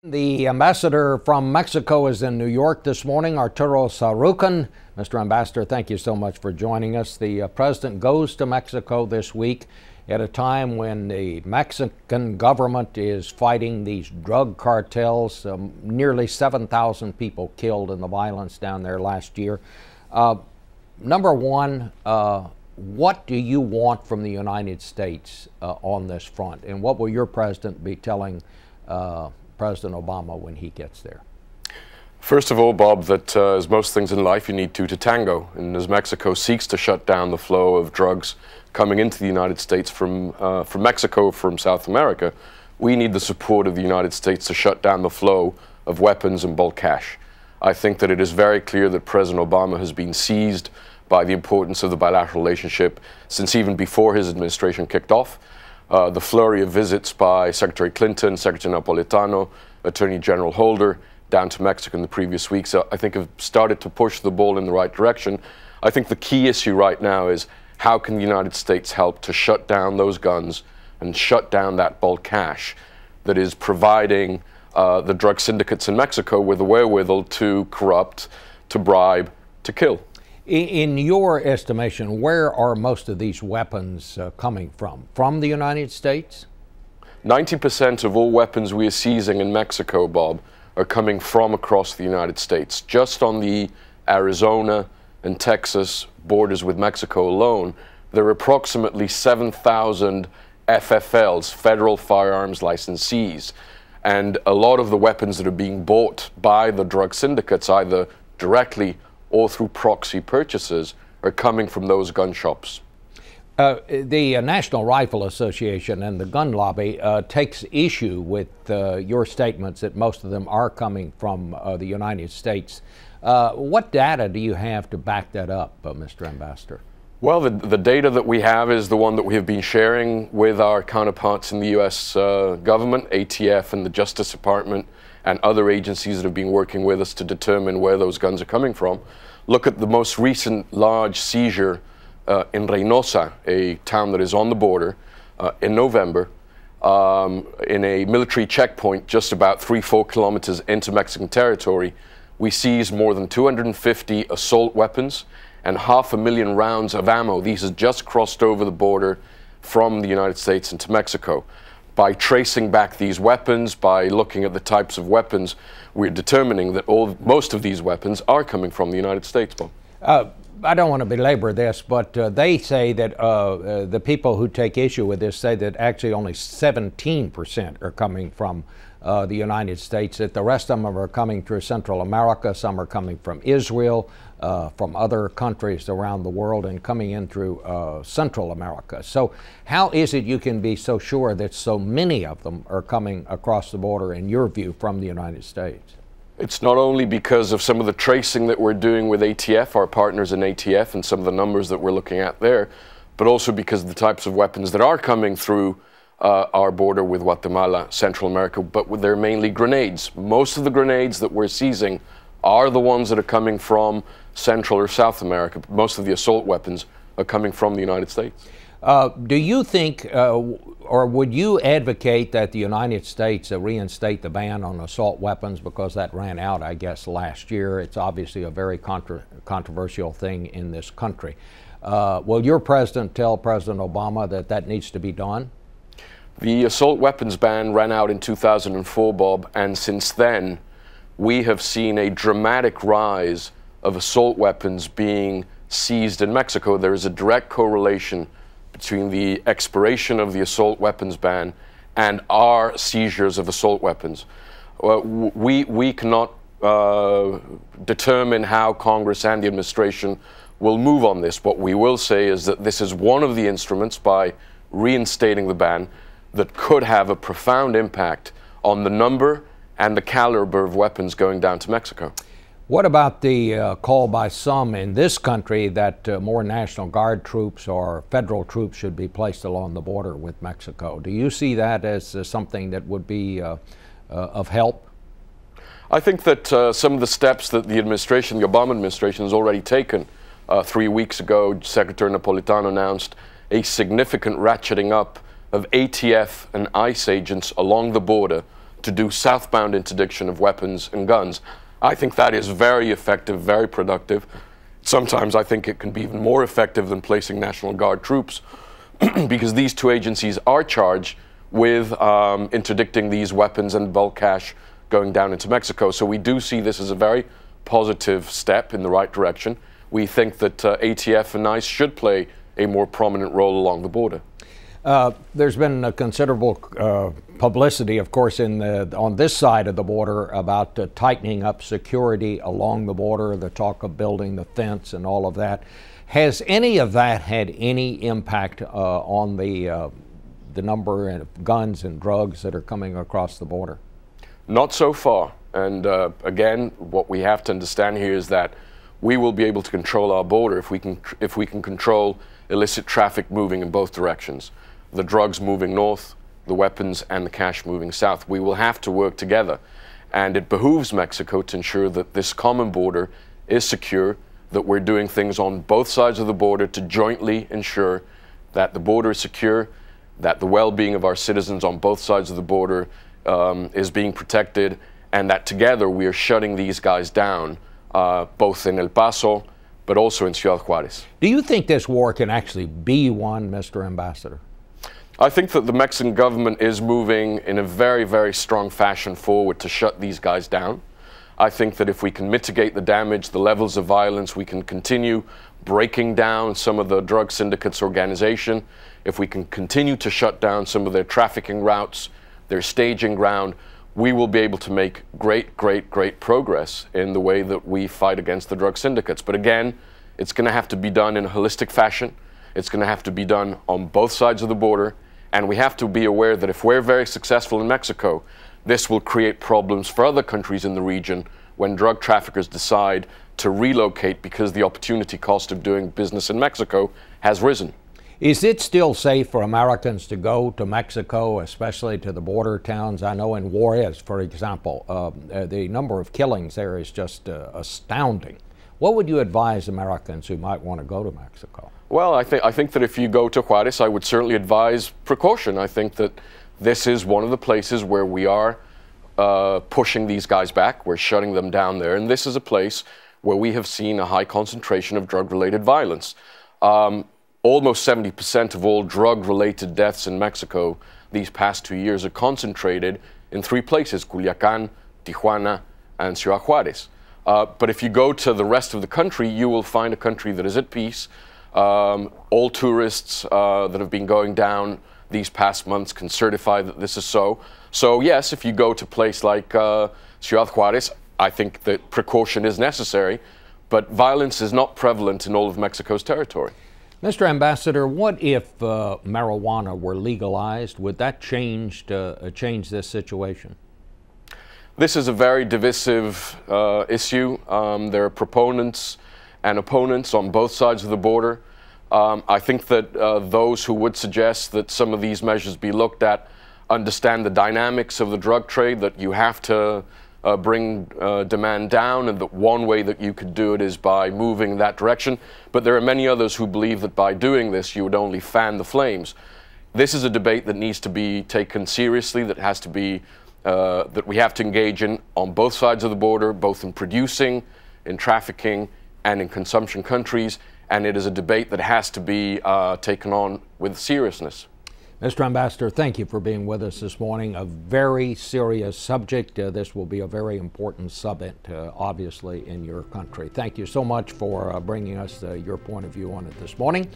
The ambassador from Mexico is in New York this morning, Arturo Sarukhan. Mr. Ambassador, thank you so much for joining us. The president goes to Mexico this week at a time when the Mexican government is fighting these drug cartels. Nearly 7,000 people killed in the violence down there last year. Number one, what do you want from the United States on this front? And what will your president be telling President Obama when he gets there? First of all, Bob, that as most things in life, you need two to tango. And as Mexico seeks to shut down the flow of drugs coming into the United States from Mexico, from South America, we need the support of the United States to shut down the flow of weapons and bulk cash. I think that it is very clear that President Obama has been seized by the importance of the bilateral relationship since even before his administration kicked off. The flurry of visits by Secretary Clinton, Secretary Napolitano, Attorney General Holder down to Mexico in the previous weeks, I think have started to push the ball in the right direction. I think the key issue right now is how can the United States help to shut down those guns and shut down that bulk cash that is providing the drug syndicates in Mexico with the wherewithal to corrupt, to bribe, to kill. In your estimation, where are most of these weapons coming from? From the United States? 90% of all weapons we are seizing in Mexico, Bob, are coming from across the United States. Just on the Arizona and Texas borders with Mexico alone, there are approximately 7,000 FFLs, Federal Firearms Licensees. And a lot of the weapons that are being bought by the drug syndicates, either directly or through proxy purchases, are coming from those gun shops. The National Rifle Association and the gun lobby takes issue with your statements that most of them are coming from the United States. What data do you have to back that up, Mr. Ambassador? Well, the data that we have is the one that we have been sharing with our counterparts in the U.S. government, ATF and the Justice Department, and other agencies that have been working with us to determine where those guns are coming from. Look at the most recent large seizure in Reynosa, a town that is on the border, in November, in a military checkpoint just about 3-4 kilometers into Mexican territory. We seized more than 250 assault weapons and 500,000 rounds of ammo. These have just crossed over the border from the United States into Mexico. By tracing back these weapons, by looking at the types of weapons, we're determining that most of these weapons are coming from the United States, Bob. I don't want to belabor this, but they say that the people who take issue with this say that actually only 17% are coming from the United States, that the rest of them are coming through Central America, some are coming from Israel, from other countries around the world, and coming in through Central America. So how is it you can be so sure that so many of them are coming across the border, in your view, from the United States? It's not only because of some of the tracing that we're doing with ATF, our partners in ATF, and some of the numbers that we're looking at there, but also because of the types of weapons that are coming through our border with Guatemala, Central America, but they're mainly grenades. Most of the grenades that we're seizing are the ones that are coming from Central or South America. Most of the assault weapons are coming from the United States. Do you think, or would you advocate that the United States reinstate the ban on assault weapons, because that ran out, I guess, last year? It's obviously a very controversial thing in this country. Will your president tell President Obama that that needs to be done? The assault weapons ban ran out in 2004, Bob, and since then we have seen a dramatic rise of assault weapons being seized in Mexico. There is a direct correlation between the expiration of the assault weapons ban and our seizures of assault weapons. We cannot determine how Congress and the administration will move on this. What we will say is that this is one of the instruments, by reinstating the ban, that could have a profound impact on the number and the caliber of weapons going down to Mexico. What about the call by some in this country that more National Guard troops or federal troops should be placed along the border with Mexico? Do you see that as something that would be of help? I think that some of the steps that the administration, the Obama administration, has already taken. 3 weeks ago, Secretary Napolitano announced a significant ratcheting up of ATF and ICE agents along the border to do southbound interdiction of weapons and guns. I think that is very effective, very productive. Sometimes I think it can be even more effective than placing National Guard troops because these two agencies are charged with interdicting these weapons and bulk cash going down into Mexico. So we do see this as a very positive step in the right direction. We think that ATF and ICE should play a more prominent role along the border. There's been a considerable publicity, of course, on this side of the border about tightening up security along the border, the talk of building the fence and all of that. Has any of that had any impact on the number of guns and drugs that are coming across the border? Not so far. And again, what we have to understand here is that we will be able to control our border if we can control illicit traffic moving in both directions. The drugs moving north, the weapons and the cash moving south. We will have to work together. And it behooves Mexico to ensure that this common border is secure, that we're doing things on both sides of the border to jointly ensure that the border is secure, that the well-being of our citizens on both sides of the border is being protected, and that together we are shutting these guys down, both in El Paso, but also in Ciudad Juarez. Do you think this war can actually be won, Mr. Ambassador? I think that the Mexican government is moving in a very, very strong fashion forward to shut these guys down. I think that if we can mitigate the damage, the levels of violence, we can continue breaking down some of the drug syndicates organization, if we can continue to shut down some of their trafficking routes, their staging ground, we will be able to make great, great, great progress in the way that we fight against the drug syndicates. But again, it's going to have to be done in a holistic fashion. It's going to have to be done on both sides of the border. And we have to be aware that if we're very successful in Mexico, this will create problems for other countries in the region when drug traffickers decide to relocate because the opportunity cost of doing business in Mexico has risen. Is it still safe for Americans to go to Mexico, especially to the border towns? I know in Juarez, for example, the number of killings there is just astounding. What would you advise Americans who might want to go to Mexico? Well, I think that if you go to Juarez, I would certainly advise precaution. I think that this is one of the places where we are pushing these guys back. We're shutting them down there. And this is a place where we have seen a high concentration of drug-related violence. Almost 70% of all drug-related deaths in Mexico these past 2 years are concentrated in 3 places, Culiacán, Tijuana, and Ciudad Juarez. But if you go to the rest of the country, you will find a country that is at peace. All tourists that have been going down these past months can certify that this is so. So yes, if you go to a place like Ciudad Juarez, I think that precaution is necessary, but violence is not prevalent in all of Mexico's territory. Mr. Ambassador, what if marijuana were legalized? Would that change this situation? This is a very divisive issue. There are proponents and opponents on both sides of the border. I think that those who would suggest that some of these measures be looked at understand the dynamics of the drug trade, that you have to bring demand down, and that one way that you could do it is by moving in that direction. But there are many others who believe that by doing this, you would only fan the flames. This is a debate that needs to be taken seriously, that has to be, that we have to engage in on both sides of the border, both in producing, in trafficking, and in consumption countries. And it is a debate that has to be taken on with seriousness. Mr. Ambassador, thank you for being with us this morning. A very serious subject. This will be a very important summit, obviously, in your country. Thank you so much for bringing us your point of view on it this morning.